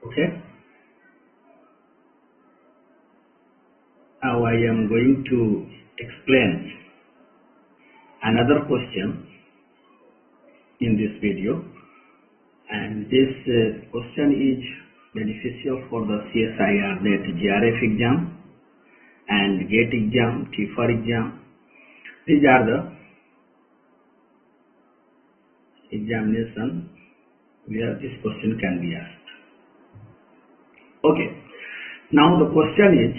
Okay. Now I am going to explain another question in this video, and this question is beneficial for the CSIR NET GRF exam and GATE exam, TIFR exam. These are the examination where this question can be asked. Okay. Now the question is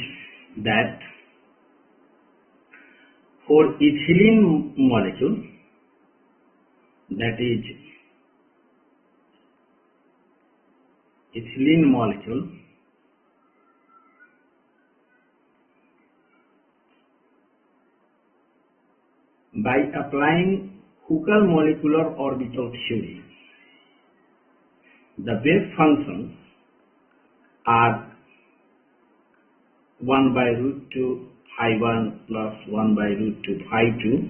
that for ethylene molecule, that is ethylene molecule, by applying Huckel Molecular Orbital Theory, the wave functions are 1 by root 2 phi 1 plus 1 by root 2 phi 2,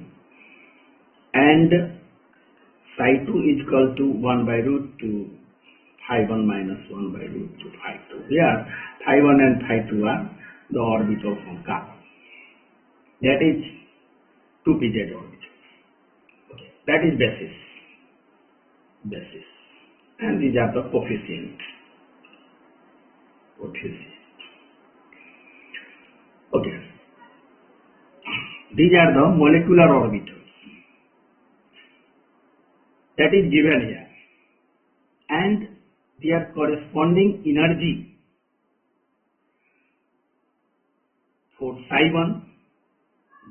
and psi 2 is equal to 1 by root 2 phi 1 minus 1 by root 2 phi 2. Here phi 1 and phi 2 are the orbitals on carbon. That is 2pz orbitals. Okay. That is basis. And these are the coefficients. Okay. These are the molecular orbitals that is given here, and their corresponding energy for psi 1,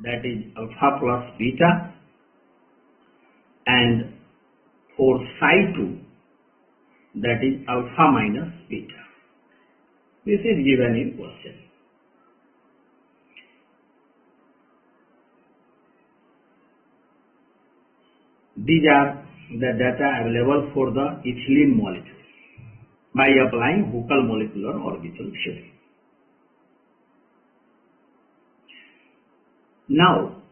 that is alpha plus beta, and for psi 2, that is alpha minus beta. This is given in question. These are the data available for the ethylene molecule by applying Huckel Molecular Orbital Theory. Now,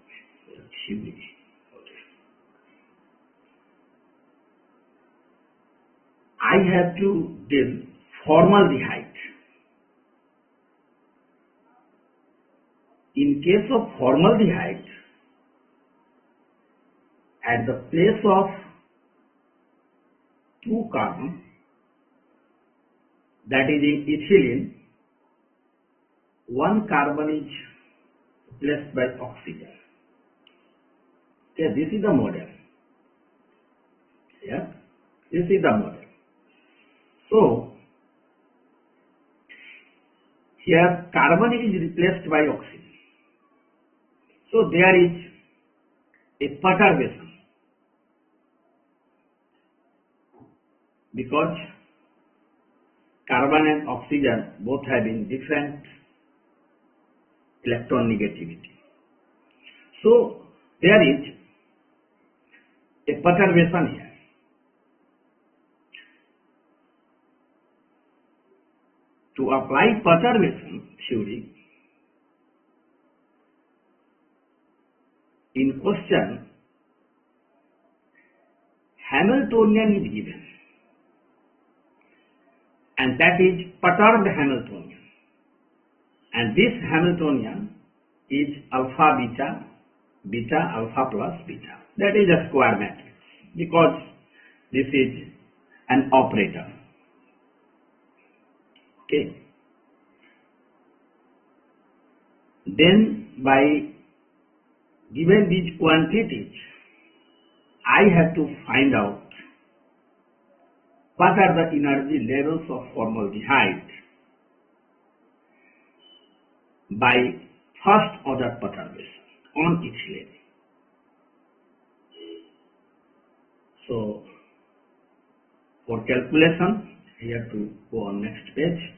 I have to give formaldehyde. In case of formaldehyde, at the place of 2 carbon, that is in ethylene, 1 carbon is replaced by oxygen. Okay, this is the model. Yeah, this is the model. So here carbon is replaced by oxygen. So there is a perturbation, because carbon and oxygen both having different electron negativity. So there is a perturbation here. To apply perturbation theory, in question, Hamiltonian is given, and that is perturbed Hamiltonian, and this Hamiltonian is alpha beta, beta alpha plus beta. That is a square matrix, because this is an operator. Okay. Then by given these quantities, I have to find out what are the energy levels of formaldehyde by first order perturbation on ethylene. So for calculation, I have to go on next page.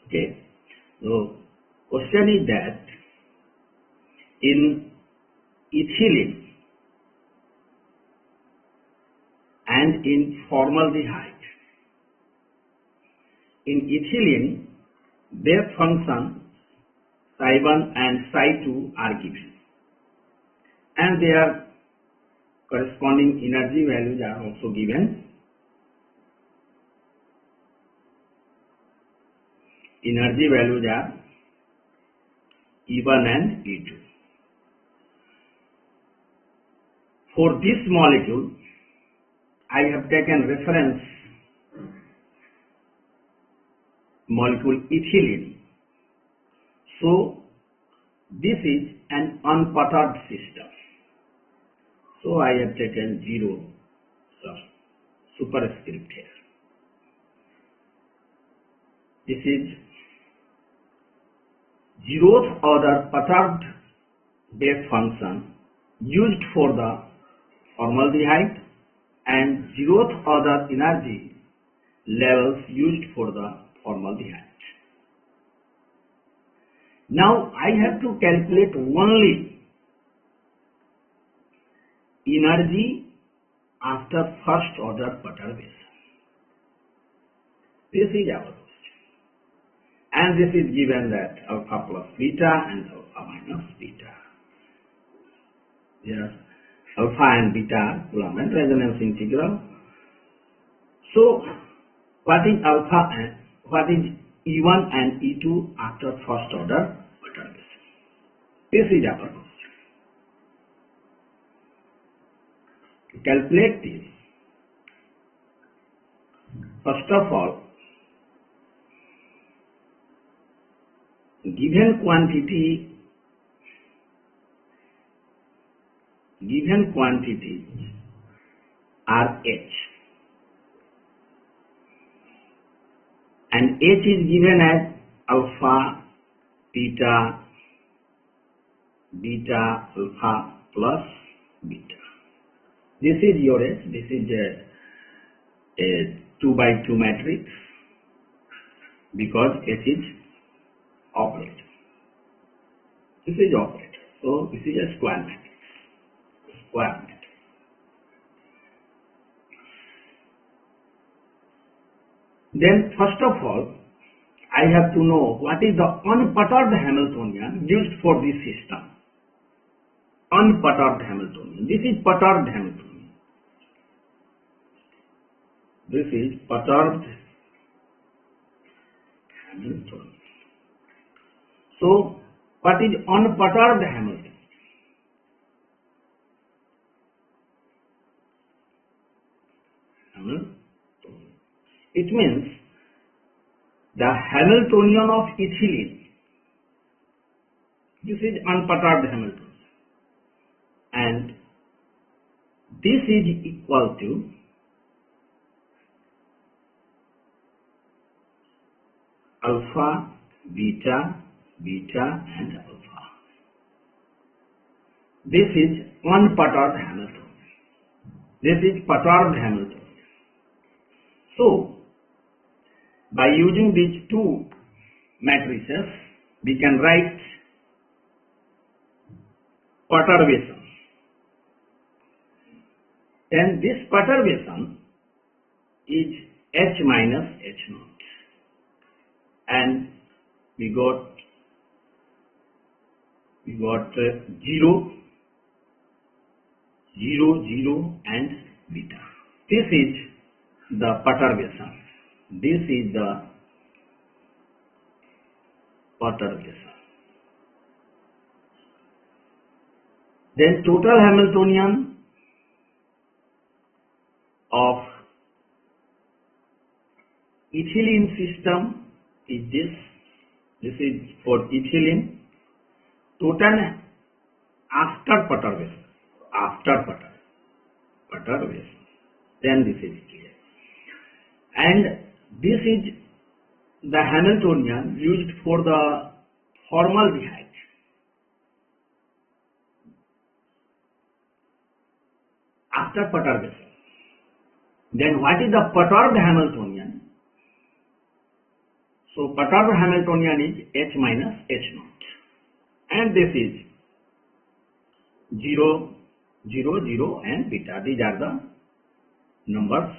Okay, so question is that in ethylene and in formaldehyde. In ethylene, their function psi1 and psi2 are given, and their corresponding energy values are also given. Energy values are E1 and E2. For this molecule, I have taken reference molecule ethylene. So this is an unperturbed system. So I have taken 0 superscript here. This is 0th order perturbed wave function used for the formaldehyde and 0th order energy levels used for the formaldehyde. Now I have to calculate only energy after first order perturbation. This is our question. And this is given that alpha plus beta and alpha minus beta. Yes, alpha and beta are Coulomb resonance integral. So what is alpha and what is E1 and E2 after first order perturbation? This is our question. To calculate this, first of all, given quantities are H, and H is given as alpha, beta, beta, alpha plus beta. This is your H. This is a 2 by 2 matrix because H is operator. This is operator. So this is a square matrix. Then first of all, I have to know what is the unperturbed Hamiltonian used for this system. Unperturbed Hamiltonian. This is perturbed Hamiltonian. This is perturbed Hamiltonian. So what is unperturbed Hamiltonian? It means the Hamiltonian of ethylene. This is unperturbed Hamiltonian, and this is equal to alpha, beta, beta and alpha. This is unperturbed Hamiltonian. This is perturbed Hamiltonian. So by using these two matrices, we can write perturbation. Then this perturbation is H minus H naught, and we got 0, 0, 0 and beta. This is the perturbation. This is the perturbation. Then total Hamiltonian of ethylene system is this. This is for ethylene. Total after perturbation. Perturbation. Then this is clear. And this is the Hamiltonian used for the formaldehyde. After perturbation. Then what is the perturbed Hamiltonian? So perturbed Hamiltonian is H minus H naught. And this is 0, 0, 0 and beta. These are the numbers,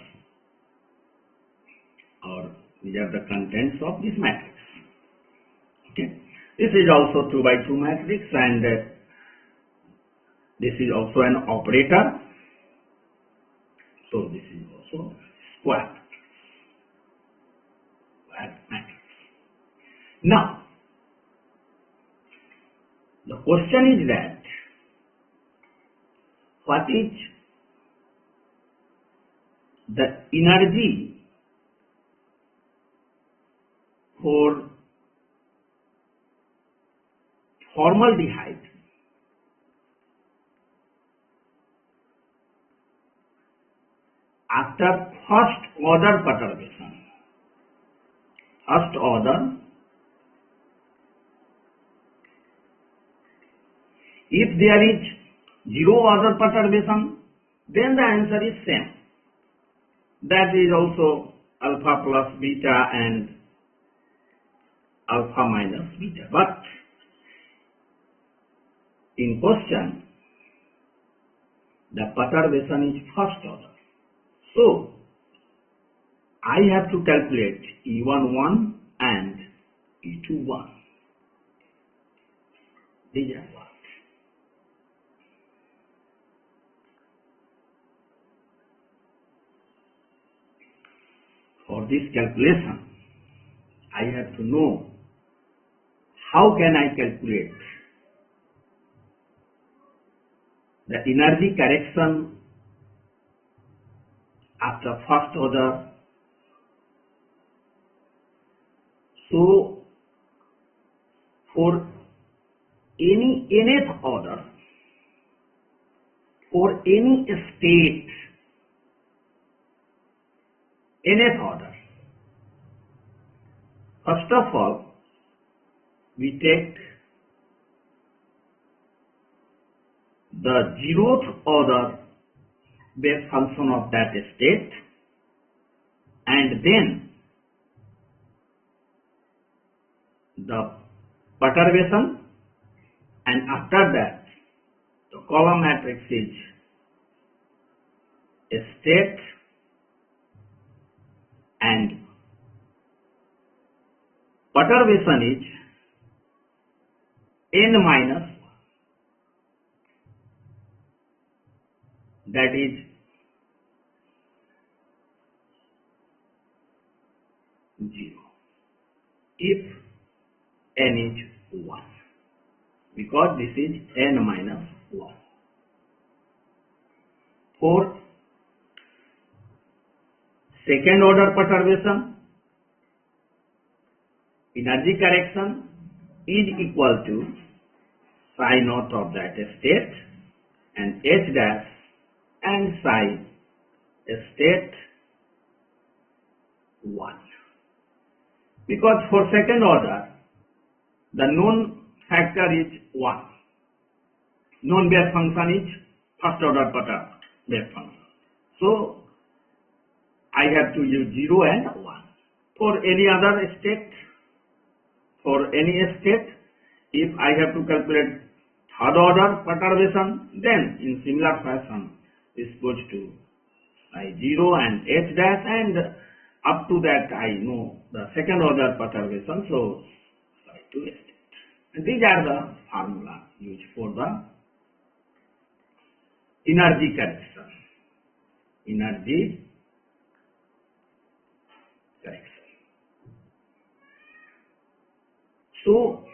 or these are the contents of this matrix. Okay. This is also 2 by 2 matrix, and this is also an operator. So this is also square matrix. Now, the question is that what is the energy for formaldehyde after first order perturbation? First order, if there is zero order perturbation, then the answer is same. That is also alpha plus beta and alpha minus beta. But in question, the perturbation is first order. So I have to calculate E11 and E21. These are what? For this calculation, I have to know how can I calculate the energy correction after first order. So for any nth order, for any state, nth order, first of all, we take the zeroth order wave function of that state, and then the perturbation, and after that the column matrix is a state, and perturbation is n minus, that is 0 if n is 1, because this is n minus 1. For second order perturbation, energy correction is equal to psi naught of that state and h dash and psi state 1. Because for second order, the known factor is 1. Known wave function is first order wave function. So I have to use 0 and 1. For any other state, for any state, if I have to calculate third order perturbation, then in similar fashion is goes to psi 0 and h dash, and up to that I know the second order perturbation, so psi 2 state. And these are the formula used for the energy correction. Energy correction. So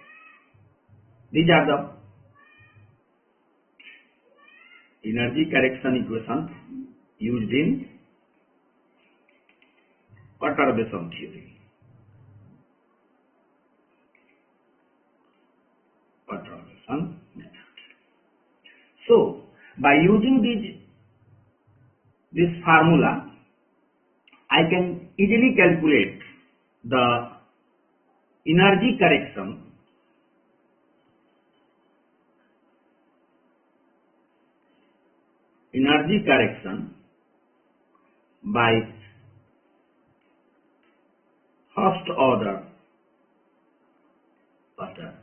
these are the energy correction equations used in perturbation theory. Perturbation method. So by using this formula, I can easily calculate the energy correction by first order perturbation.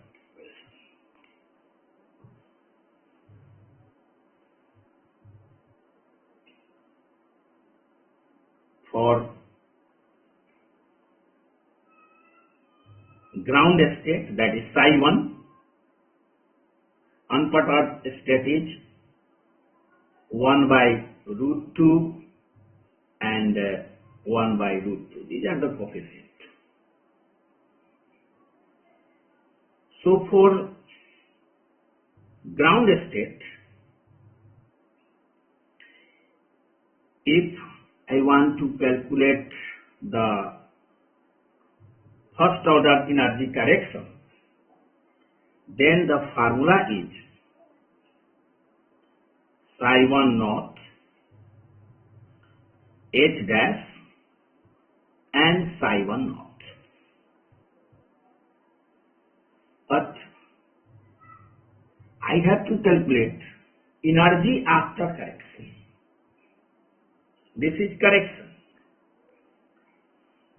for ground state, that is psi 1, unperturbed state is 1 by root 2 and 1 by root 2. These are the coefficients. So for ground state, if I want to calculate the first order energy correction, then the formula is psi 1 naught H dash and psi 1 naught. But I have to calculate energy after correction. This is correction.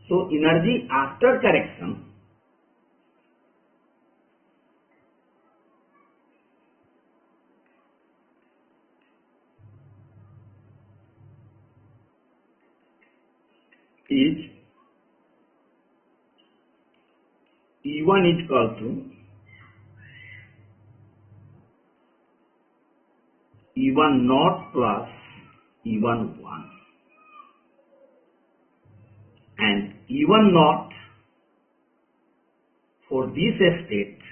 So energy after correction is E1 is equal to E1 naught plus E1 1, and E1 naught for this state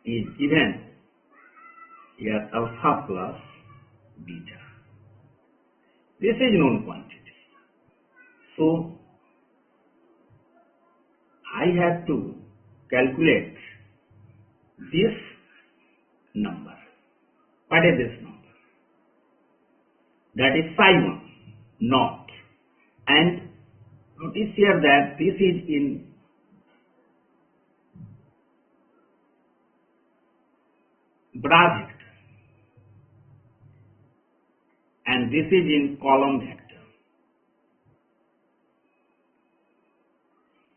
is given here alpha plus beta. This is known quantity. So I have to calculate this number. What is this number? That is psi 1 naught, and notice here that this is in bra vector and this is in column vector.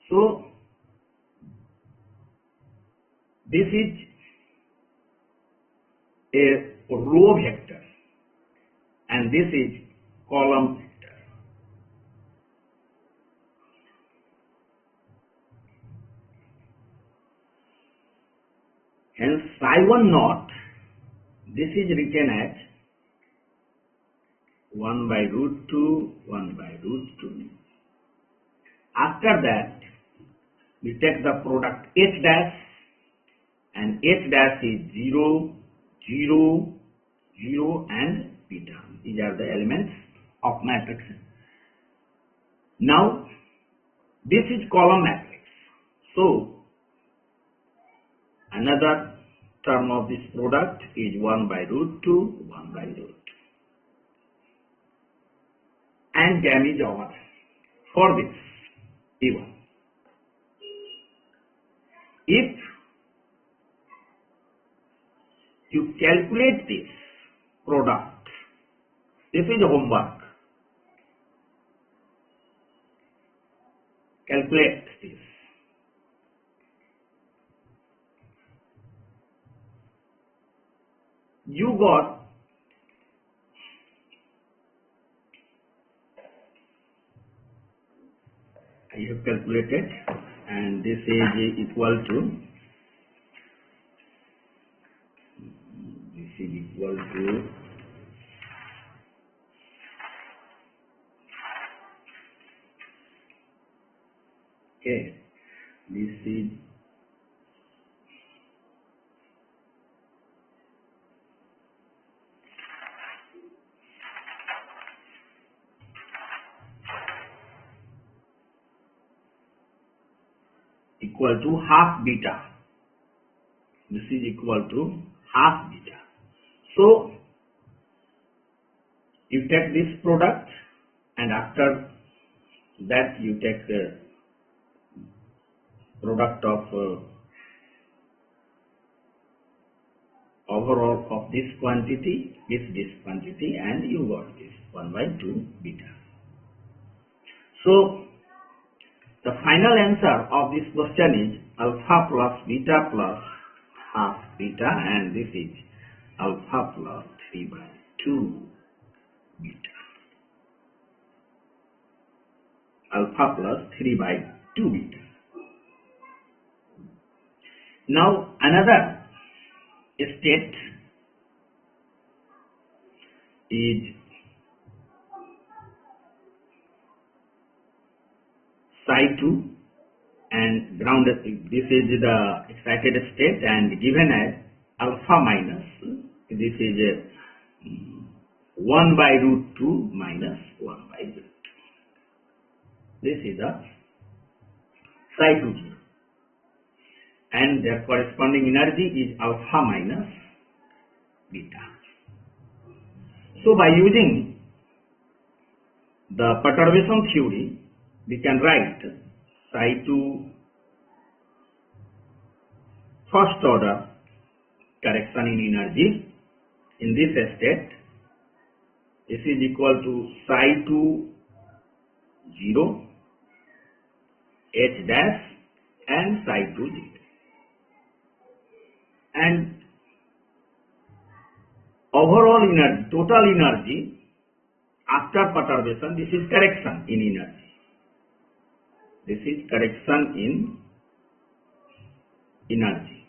So this is a row vector and this is column vector. Hence psi 1 naught, this is written as 1 by root 2, 1 by root 2. After that, we take the product H dash, and H dash is 0, 0, 0 and beta. These are the elements of matrix. Now, this is column matrix. So, another term of this product is 1 by root 2, 1 by root 2. And gam is over for this E1. If you calculate this product, this is homework. Calculate this. You got I have calculated, and this is equal to okay, this is equal to half beta. This is equal to half beta. So you take this product, and after that you take the product of overall of this quantity with this quantity, and you got this 1 by 2 beta. So the final answer of this question is alpha plus beta plus half beta, and this is alpha plus 3 by 2 beta. alpha plus 3 by 2 beta. Now another state is psi 2 and grounded. This is the excited state and given as alpha minus. This is a 1 by root 2 minus 1 by root 2. This is the psi 2 here. And their corresponding energy is alpha minus beta. So by using the perturbation theory, we can write psi 2 first order correction in energy in this state. This is equal to psi 2 0 H dash and psi 2 0. And overall energy, total energy after perturbation, this is correction in energy. This is correction in energy.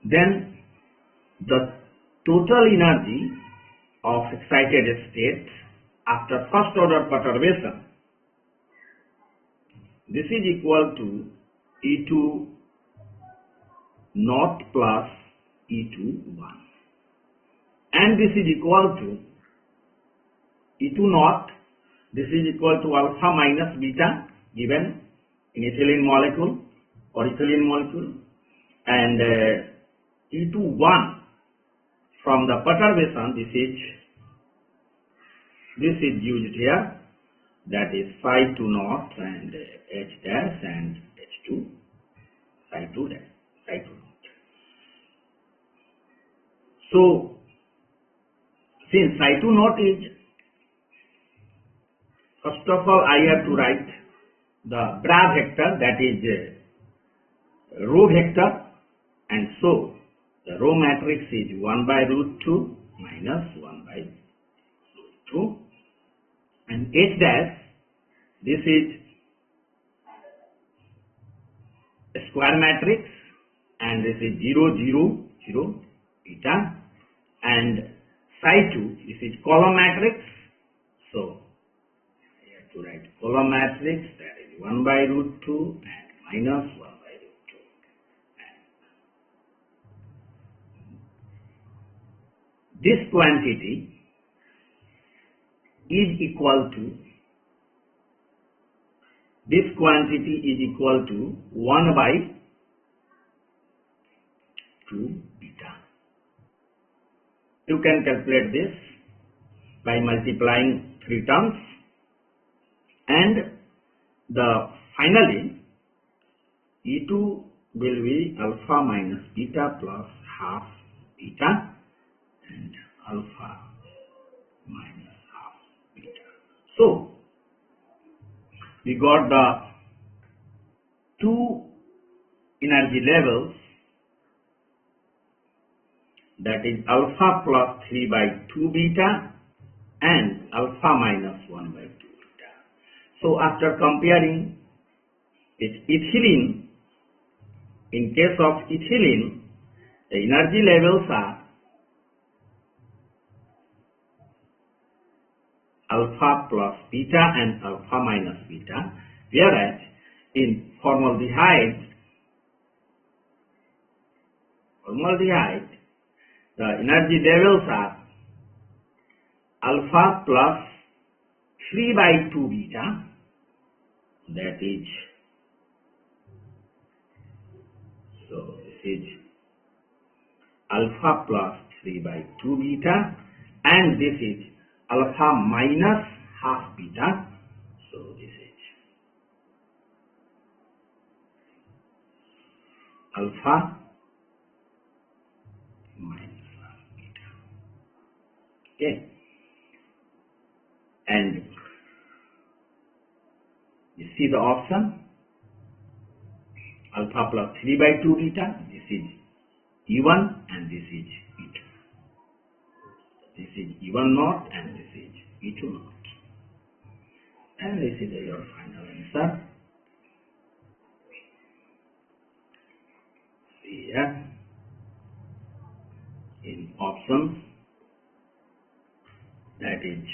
Then the total energy of excited state after first order perturbation, this is equal to E2 naught plus E2 1, and this is equal to E2 naught. This is equal to alpha minus beta given in ethylene molecule or ethylene molecule, and E2 1 from the perturbation. This is used here, that is psi 2 naught and H dash and H2 psi 2 dash psi 2 naught. So since psi 2 naught is, first of all I have to write the bra vector, that is rho vector, and so the rho matrix is 1 by root 2 minus 1 by root 2, and H dash, this is a square matrix and this is 0 0 0 beta, and psi 2, this is column matrix, so I have to write column matrix, that is 1 by root 2 and minus 1 by root 2. This quantity is equal to 1 by 2 beta. You can calculate this by multiplying 3 terms, and finally E2 will be alpha minus beta plus half beta, and alpha minus half beta. So we got the two energy levels, that is alpha plus 3 by 2 beta and alpha minus 1 by 2 beta. So after comparing ethylene, in case of ethylene, the energy levels are alpha plus beta and alpha minus beta, whereas in formaldehyde, the energy levels are alpha plus 3 by 2 beta, that is, so this is alpha plus 3 by 2 beta, and this is alpha minus half beta, so this is alpha minus half beta. Okay, and you see the option alpha plus 3 by 2 beta, this is E1 and this is E2. This is E1 naught and this is E2 naught. And this is your final answer. Here in options, that is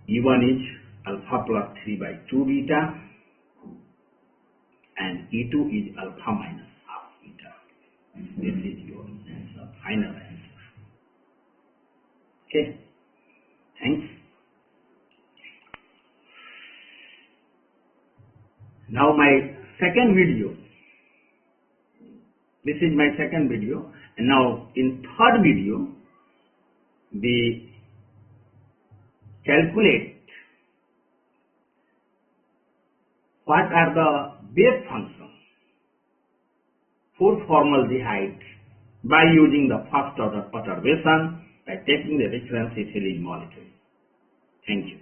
E1 is alpha plus 3 by 2 beta and E2 is alpha minus half beta. This is your answer, final answer. Okay, thanks. Now my second video. This is my second video, and now in third video we calculate what are the base functions for formaldehyde by using the first order perturbation by taking the reference ethylene molecule. Thank you.